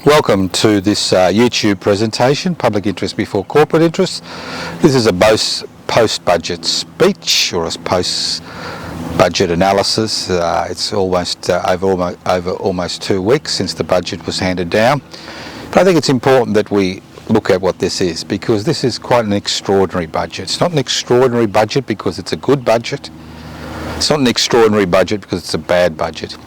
Welcome to this YouTube presentation, Public Interest Before Corporate Interest. This is a post-budget speech or a post-budget analysis. It's almost over almost 2 weeks since the budget was handed down. But I think it's important that we look at what this is, because this is quite an extraordinary budget. It's not an extraordinary budget because it's a good budget. It's not an extraordinary budget because it's a bad budget.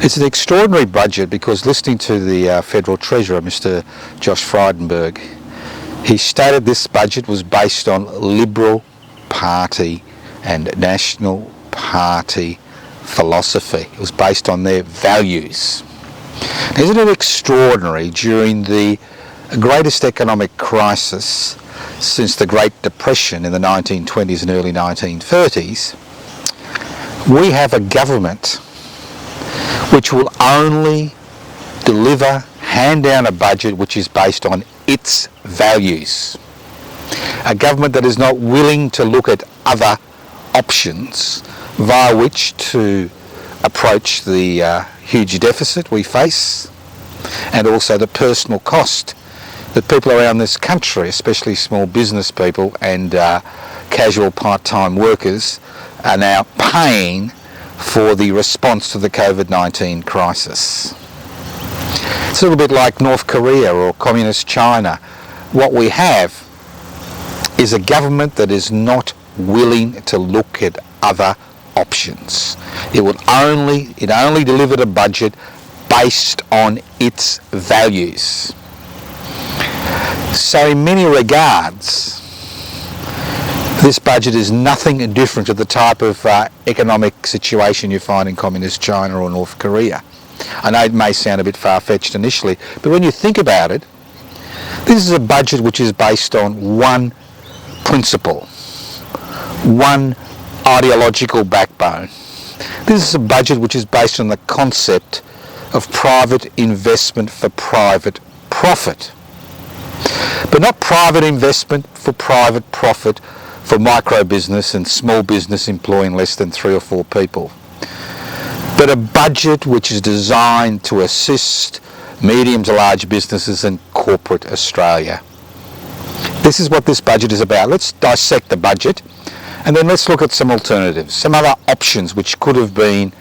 It's an extraordinary budget because, listening to the Federal Treasurer, Mr. Josh Frydenberg, he stated this budget was based on Liberal Party and National Party philosophy. It was based on their values. Isn't it extraordinary, during the greatest economic crisis since the Great Depression in the 1920s and early 1930s, we have a government which will only hand down a budget which is based on its values. A government that is not willing to look at other options via which to approach the huge deficit we face, and also the personal cost that people around this country, especially small business people and casual part-time workers, are now paying for the response to the COVID-19 crisis. It's a little bit like North Korea or Communist China. What we have is a government that is not willing to look at other options. It only delivered a budget based on its values. So in many regards, this budget is nothing different to the type of economic situation you find in Communist China or North Korea. I know it may sound a bit far-fetched initially, but when you think about it, this is a budget which is based on one principle, one ideological backbone. This is a budget which is based on the concept of private investment for private profit. But not private investment for private profit for micro business and small business employing less than 3 or 4 people, but a budget which is designed to assist medium to large businesses and corporate Australia. This is what this budget is about. Let's dissect the budget, and then let's look at some alternatives, some other options which could have been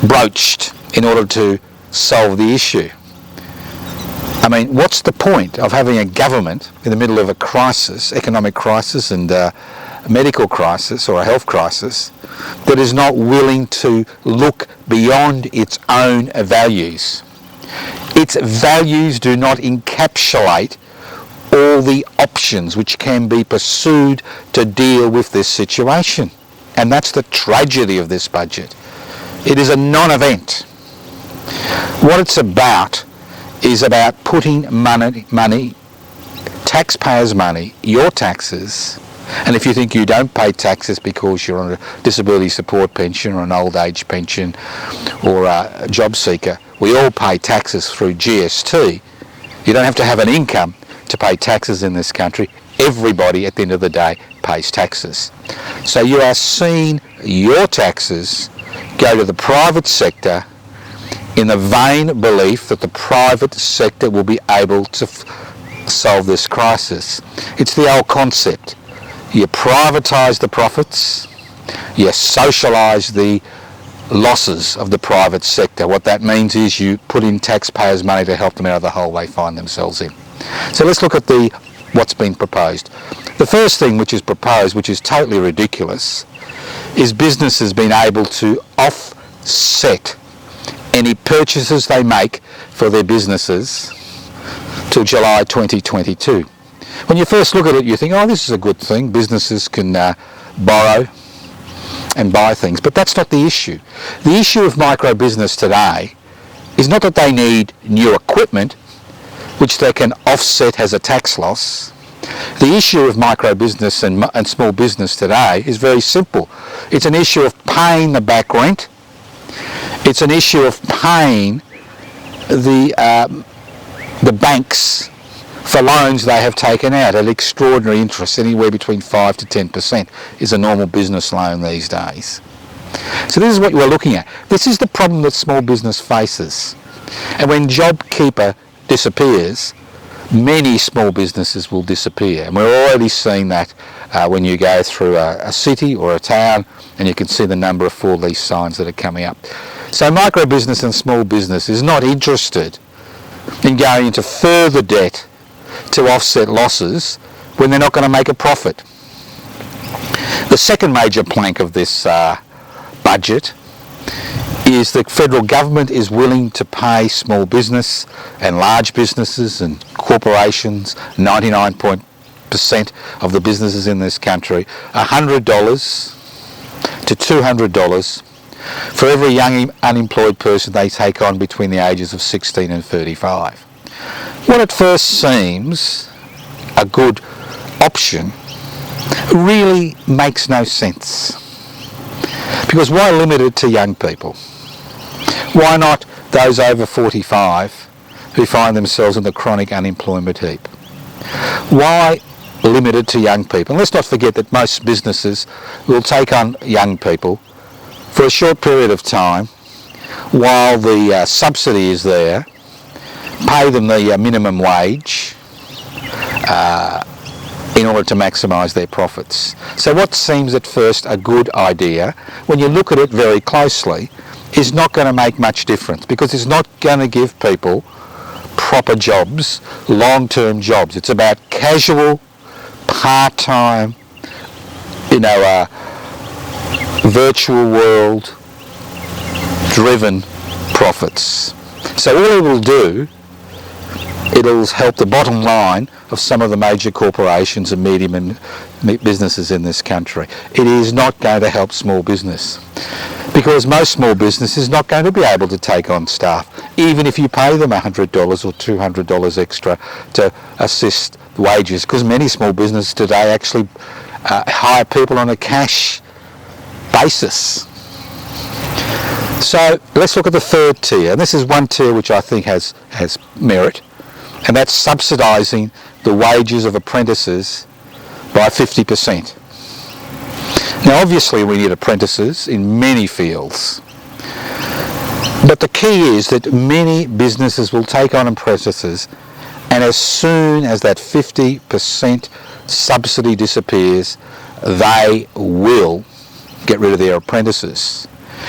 broached in order to solve the issue. I mean, what's the point of having a government in the middle of a crisis, economic crisis and a medical crisis or a health crisis, that is not willing to look beyond its own values? Its values do not encapsulate all the options which can be pursued to deal with this situation. And that's the tragedy of this budget. It is a non-event. What it's about is about putting money, taxpayers' money, your taxes, and if you think you don't pay taxes because you're on a disability support pension or an old age pension or a job seeker, we all pay taxes through GST. You don't have to have an income to pay taxes in this country. Everybody at the end of the day pays taxes. So you are seeing your taxes go to the private sector in the vain belief that the private sector will be able to solve this crisis. It's the old concept. You privatise the profits, you socialise the losses of the private sector. What that means is you put in taxpayers' money to help them out of the hole they find themselves in. So let's look at what's been proposed. The first thing which is proposed, which is totally ridiculous, is businesses being able to offset any purchases they make for their businesses till July 2022. When you first look at it, you think, oh, this is a good thing. Businesses can borrow and buy things. But that's not the issue. The issue of micro business today is not that they need new equipment, which they can offset as a tax loss. The issue of micro business and small business today is very simple. It's an issue of paying the back rent. It's an issue of paying the banks for loans they have taken out at extraordinary interest. Anywhere between 5 to 10% is a normal business loan these days. So this is what we're looking at. This is the problem that small business faces. And when JobKeeper disappears, many small businesses will disappear. And we're already seeing that when you go through a city or a town, and you can see the number of for lease signs that are coming up. So micro business and small business is not interested in going into further debt to offset losses when they're not going to make a profit. The second major plank of this budget is the federal government is willing to pay small business and large businesses and corporations, 99% of the businesses in this country, $100 to $200 for every young unemployed person they take on between the ages of 16 and 35. What at first seems a good option really makes no sense. Because why limit it to young people? Why not those over 45 who find themselves in the chronic unemployment heap? Why limit it to young people? And let's not forget that most businesses will take on young people for a short period of time while the subsidy is there, pay them the minimum wage in order to maximise their profits. So what seems at first a good idea, when you look at it very closely, is not going to make much difference, because it's not going to give people proper jobs, long-term jobs. It's about casual, part-time, virtual world driven profits. So all it will do, it'll help the bottom line of some of the major corporations and medium and businesses in this country. It is not going to help small business, because most small business is not going to be able to take on staff, even if you pay them $100 or $200 extra to assist wages, because many small businesses today actually hire people on a cash basis. So let's look at the third tier, and this is one tier which I think has merit, and that's subsidising the wages of apprentices by 50%. Now obviously we need apprentices in many fields, but the key is that many businesses will take on apprentices, and as soon as that 50% subsidy disappears, they will get rid of their apprentices.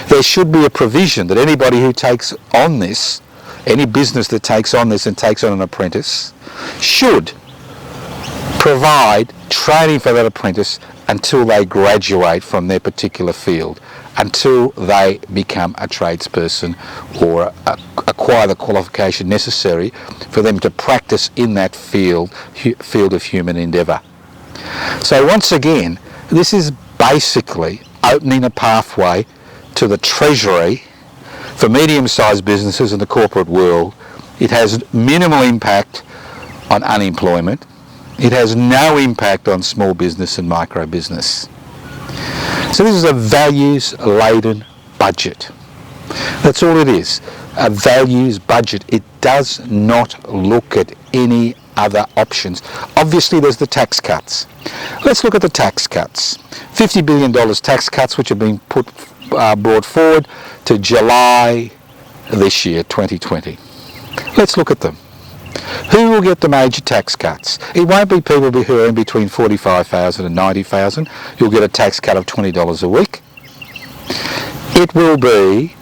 There should be a provision that anybody who takes on this, any business that takes on this and takes on an apprentice, should provide training for that apprentice until they graduate from their particular field, until they become a tradesperson or acquire the qualification necessary for them to practice in that field of human endeavour. So once again, this is basically opening a pathway to the Treasury for medium-sized businesses in the corporate world. It has minimal impact on unemployment. It has no impact on small business and micro business. So this is a values-laden budget. That's all it is, a values budget. It does not look at any other options. Obviously there's the tax cuts. Let's look at the tax cuts. $50 billion tax cuts which have been brought forward to July this year, 2020. Let's look at them. Who will get the major tax cuts? It won't be people who earn between $45,000 and $90,000. You'll get a tax cut of $20 a week. It will be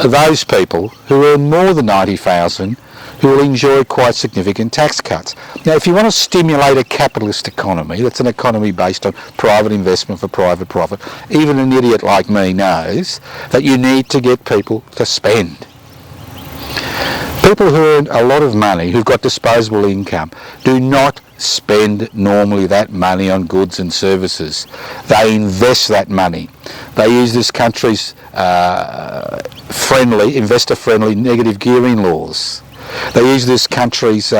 those people who earn more than $90,000 who will enjoy quite significant tax cuts. Now, if you want to stimulate a capitalist economy, that's an economy based on private investment for private profit, even an idiot like me knows that you need to get people to spend. People who earn a lot of money, who've got disposable income, do not spend normally that money on goods and services. They invest that money. They use this country's investor-friendly negative gearing laws. They use this country's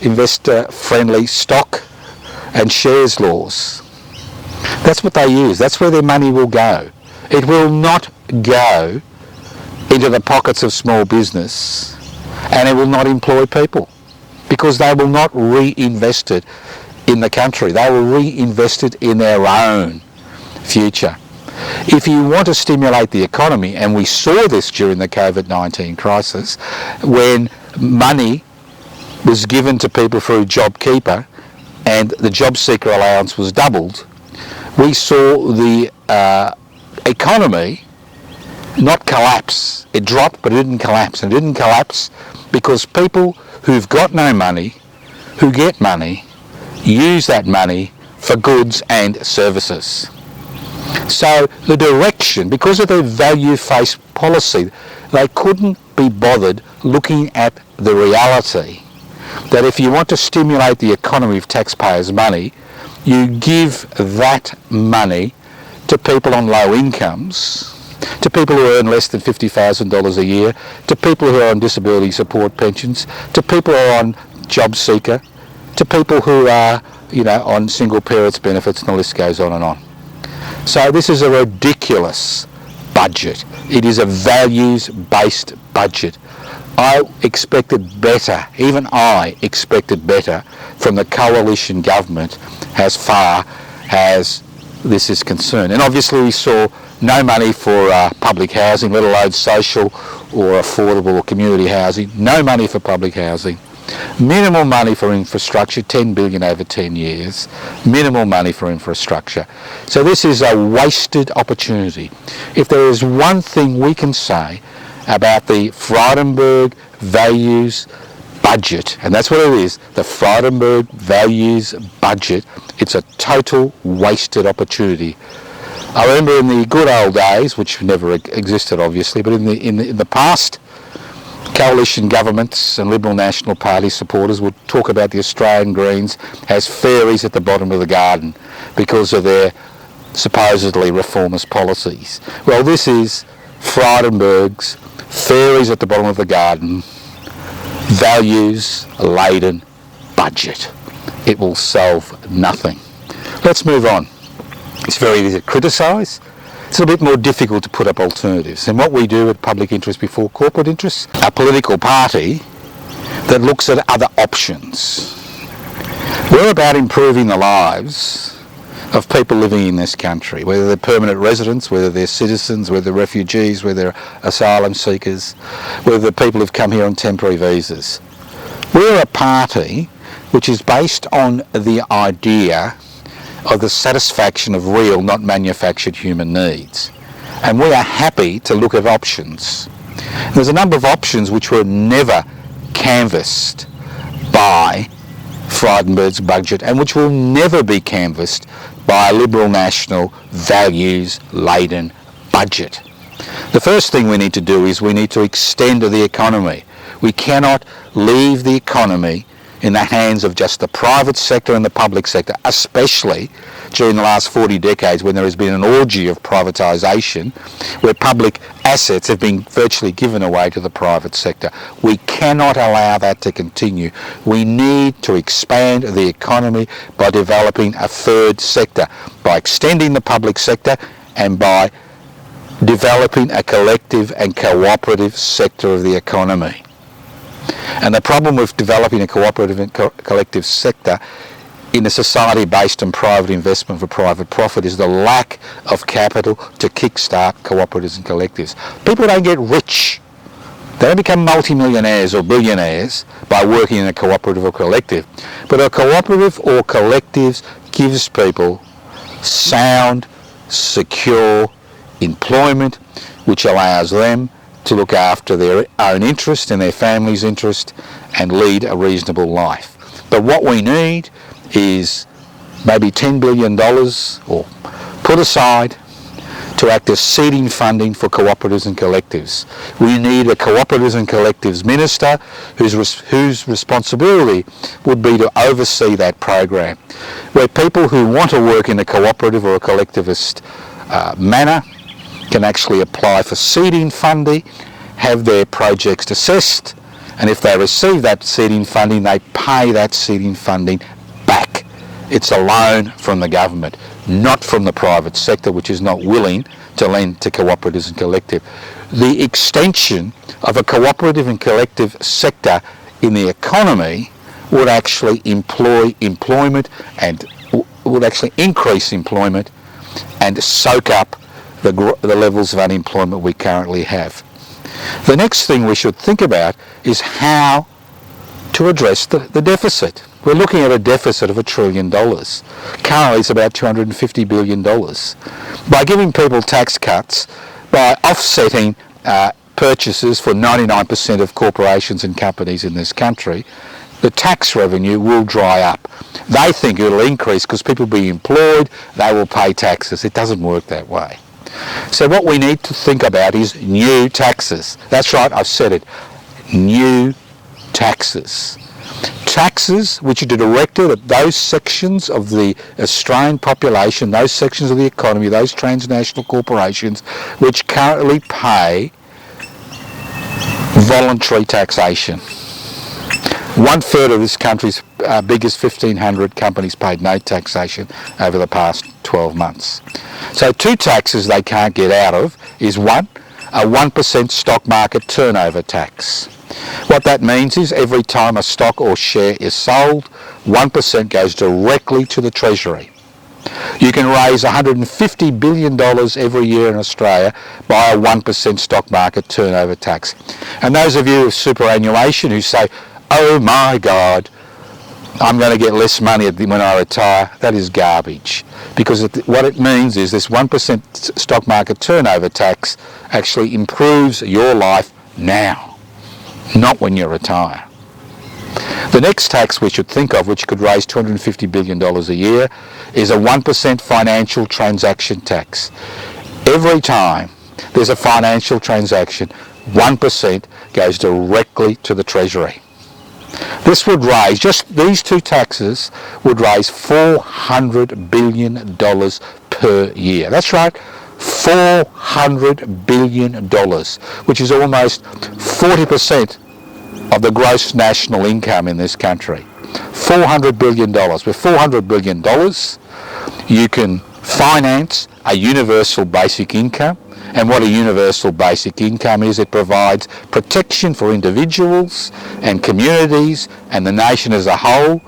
investor-friendly stock and shares laws. That's what they use. That's where their money will go. It will not go into the pockets of small business, and it will not employ people, because they will not reinvest it in the country. They will reinvest it in their own future. If you want to stimulate the economy, and we saw this during the COVID-19 crisis, when money was given to people through JobKeeper and the job seeker allowance was doubled, we saw the economy not collapse. It dropped, but it didn't collapse. And it didn't collapse because people who've got no money, who get money, use that money for goods and services. So the direction, because of their value-based policy, they couldn't be bothered looking at the reality that if you want to stimulate the economy with taxpayers' money, you give that money to people on low incomes, to people who earn less than $50,000 a year, to people who are on disability support pensions, to people who are on job seeker, to people who are, on single parents benefits, and the list goes on and on. So this is a ridiculous budget. It is a values-based budget. I expected better, even I expected better from the coalition government as far as this is concerned. And obviously we saw no money for public housing, let alone social or affordable or community housing, no money for public housing, minimal money for infrastructure, 10 billion over 10 years, minimal money for infrastructure. So this is a wasted opportunity. If there is one thing we can say about the Frydenberg values budget, and that's what it is, the Frydenberg values budget, it's a total wasted opportunity. I remember in the good old days, which never existed obviously, but in the past, coalition governments and Liberal National Party supporters would talk about the Australian Greens as fairies at the bottom of the garden because of their supposedly reformist policies. Well, this is Frydenberg's fairies at the bottom of the garden, values-laden budget. It will solve nothing. Let's move on. It's very easy to criticise. It's a bit more difficult to put up alternatives. And what we do at Public Interest Before Corporate Interests, a political party that looks at other options. We're about improving the lives of people living in this country, whether they're permanent residents, whether they're citizens, whether they're refugees, whether they're asylum seekers, whether they're people who've come here on temporary visas. We're a party which is based on the idea of the satisfaction of real, not manufactured human needs. And we are happy to look at options. There's a number of options which were never canvassed by Frydenberg's budget and which will never be canvassed by a Liberal National values-laden budget. The first thing we need to do is we need to extend the economy. We cannot leave the economy in the hands of just the private sector and the public sector, especially during the last 40 decades when there has been an orgy of privatisation where public assets have been virtually given away to the private sector. We cannot allow that to continue. We need to expand the economy by developing a third sector, by extending the public sector and by developing a collective and cooperative sector of the economy. And the problem with developing a cooperative and collective sector in a society based on private investment for private profit is the lack of capital to kickstart cooperatives and collectives. People don't get rich. They don't become multimillionaires or billionaires by working in a cooperative or collective. But a cooperative or collectives gives people sound, secure employment, which allows them to look after their own interest and their family's interest and lead a reasonable life. But what we need is maybe $10 billion or put aside to act as seeding funding for cooperatives and collectives. We need a cooperatives and collectives minister whose responsibility would be to oversee that program, where people who want to work in a cooperative or a collectivist manner can actually apply for seeding funding, have their projects assessed, and if they receive that seeding funding, they pay that seeding funding back. It's a loan from the government, not from the private sector, which is not willing to lend to cooperatives and collective. The extension of a cooperative and collective sector in the economy would actually employment and would actually increase employment and soak up the levels of unemployment we currently have. The next thing we should think about is how to address the deficit. We're looking at a deficit of $1 trillion. Currently it's about $250 billion. By giving people tax cuts, by offsetting purchases for 99% of corporations and companies in this country, the tax revenue will dry up. They think it'll increase because people will be employed, they will pay taxes. It doesn't work that way. So what we need to think about is new taxes. That's right, I've said it. New taxes. Taxes which are directed at those sections of the Australian population, those sections of the economy, those transnational corporations which currently pay voluntary taxation. 1/3 of this country's biggest 1,500 companies paid no taxation over the past 12 months. So two taxes they can't get out of is one, a 1% stock market turnover tax. What that means is every time a stock or share is sold, 1% goes directly to the Treasury. You can raise $150 billion every year in Australia by a 1% stock market turnover tax. And those of you with superannuation who say, oh my God, I'm going to get less money when I retire, that is garbage. Because what it means is this 1% stock market turnover tax actually improves your life now, not when you retire. The next tax we should think of, which could raise $250 billion a year, is a 1% financial transaction tax. Every time there's a financial transaction, 1% goes directly to the Treasury. This would raise, just these two taxes would raise $400 billion per year. That's right, $400 billion, which is almost 40% of the gross national income in this country. $400 billion. With $400 billion, you can finance a universal basic income. And what a universal basic income is, it provides protection for individuals and communities and the nation as a whole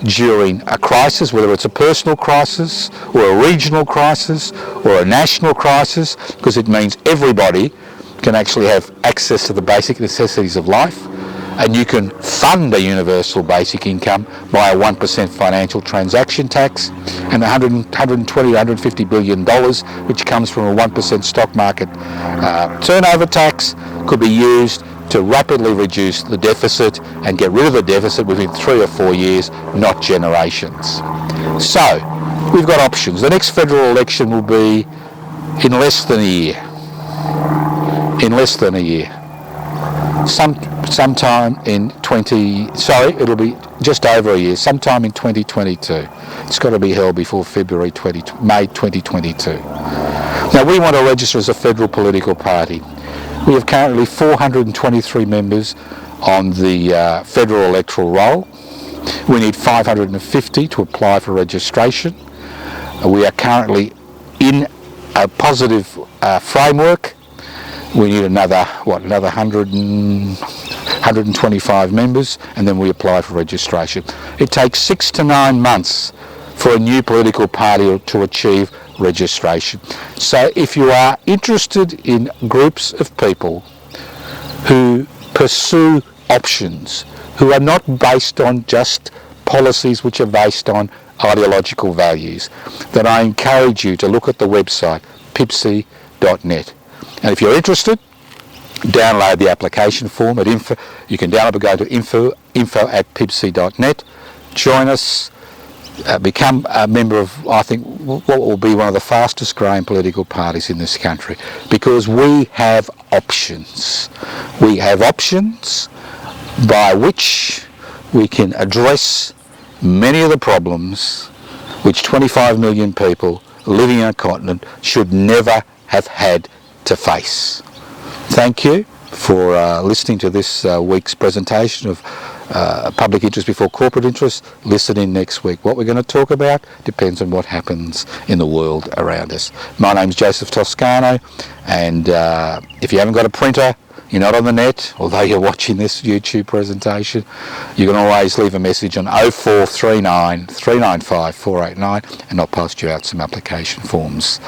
during a crisis, whether it's a personal crisis or a regional crisis or a national crisis, because it means everybody can actually have access to the basic necessities of life. And you can fund a universal basic income by a 1% financial transaction tax, and $150 billion, which comes from a 1% stock market turnover tax, could be used to rapidly reduce the deficit and get rid of the deficit within 3 or 4 years, not generations. So, we've got options. The next federal election will be in less than a year. In less than a year. Sometime in it'll be just over a year, sometime in 2022. It's got to be held before May 2022. Now, we want to register as a federal political party. We have currently 423 members on the federal electoral roll. We need 550 to apply for registration. We are currently in a positive framework. We need another 125 members, and then we apply for registration. It takes 6 to 9 months for a new political party to achieve registration. So if you are interested in groups of people who pursue options, who are not based on just policies which are based on ideological values, then I encourage you to look at the website pipsy.net. And if you're interested, download the application form at info. You can download it, go to info@pipsy.net. Join us, become a member of, I think, what will be one of the fastest growing political parties in this country, because we have options. We have options by which we can address many of the problems which 25 million people living in a continent should never have had to face. Thank you for listening to this week's presentation of public interest before corporate interest. Listen in next week. What we're going to talk about depends on what happens in the world around us. My name's Joseph Toscano, and if you haven't got a printer, you're not on the net, although you're watching this YouTube presentation, you can always leave a message on 0439 395 489 and I'll post you out some application forms.